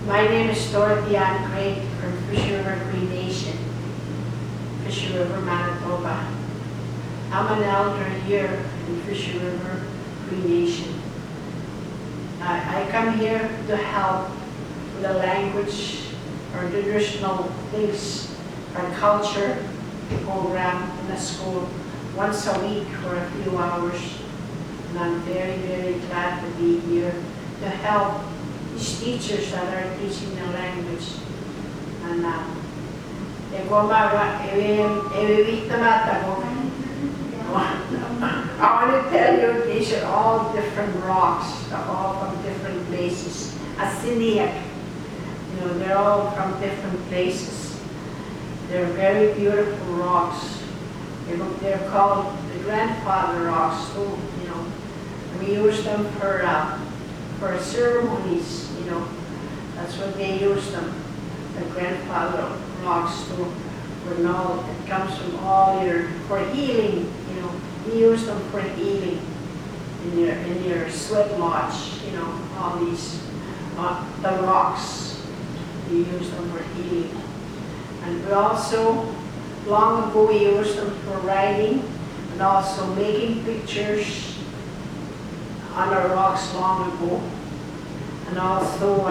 My name is Dorothy Crate from River Cree Nation, Fisher River, Manitoba. I'm an elder here in Fisher River Cree Nation. I come here to help with the language or traditional things or culture program in the school once a week for a few hours. And I'm very, very glad to be here to help these teachers that are teaching the language. And I want to tell you, these are all different rocks. They're all from different places. Asiniak, they're all from different places. They're very beautiful rocks. They're called the grandfather rocks too. We use them for ceremonies. That's what they use them. The grandfather rocks too. It comes from for healing. We use them for healing in your sweat lodge. All these the rocks. We use them for healing, and we also long ago we used them for writing and also making pictures on the rocks long ago, and also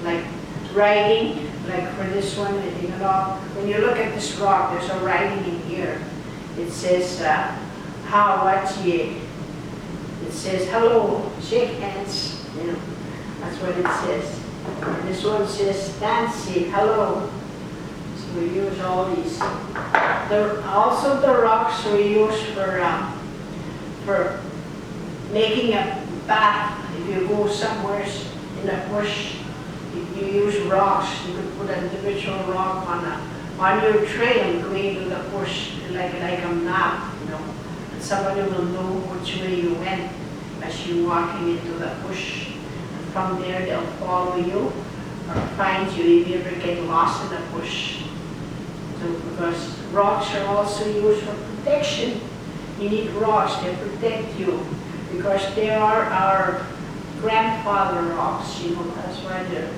like writing. Like for this one, when you look at this rock, there's a writing in here. It says, how, what, ye. It says, hello, shake hands. That's what it says. And this one says, Nancy, hello. So we use all these. Also the rocks we use for making a path. If you go somewhere in the bush, if you use rocks, you could put an individual rock on your trail going to the bush, like a map, and somebody will know which way you went as you're walking into the bush. And from there, they'll follow you or find you if you ever get lost in the bush. So, because rocks are also used for protection. You need rocks to protect you because they are our grandfather rocks, that's why they're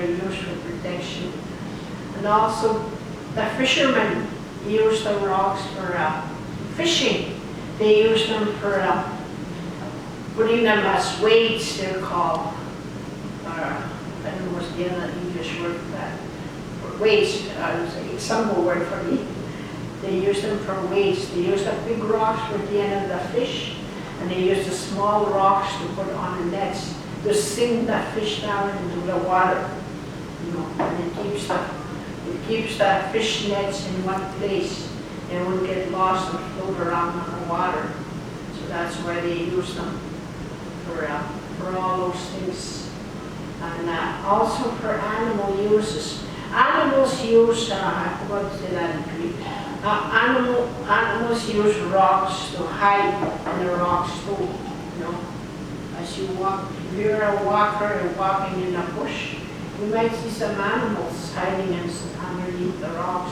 used for protection. And also the fishermen use the rocks for fishing. They use them for putting them as weights, they're called. I don't know what's the other English word for that. For weights, some word for me. They use them for weights. They use the big rocks for the end of the fish. And they use the small rocks to put on the nets to sink the fish down into the water. And it keeps the fish nets in one place. They won't get lost and float around in the water. So that's why they use them for all those things. And also for animal uses. Animals use, I forgot to say that in Greek. Animals use rocks to hide in the rocks too. As you walk, if you're a walker and walking in a bush, you might see some animals hiding underneath the rocks,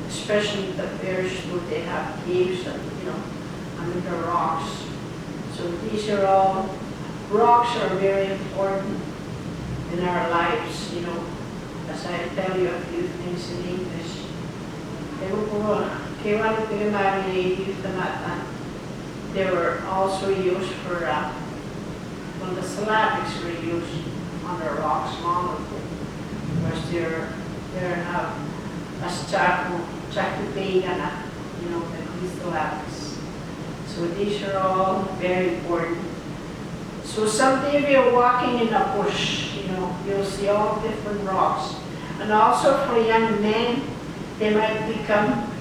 especially the bears too. They have caves under the rocks. So these are all, rocks are very important in our lives, as I tell you a few things in English. They were also used for, when the syllabics were used on the rocks long ago, because they're as Chakupegana, the Greek syllabics. So these are all very important. So someday if you're walking in a bush, you'll see all different rocks. And also for young men, they might become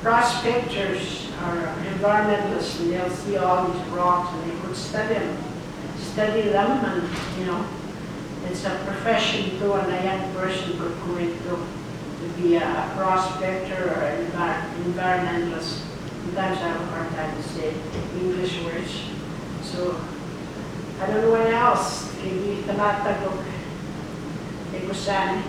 prospectors or environmentalists, and they'll see all these rocks and they could study them, and it's a profession too, and a young person could go into to be a prospector or an environmentalist. Sometimes I have a hard time to say English words. So I don't know what else. Hindi tamatagok. Ego sana.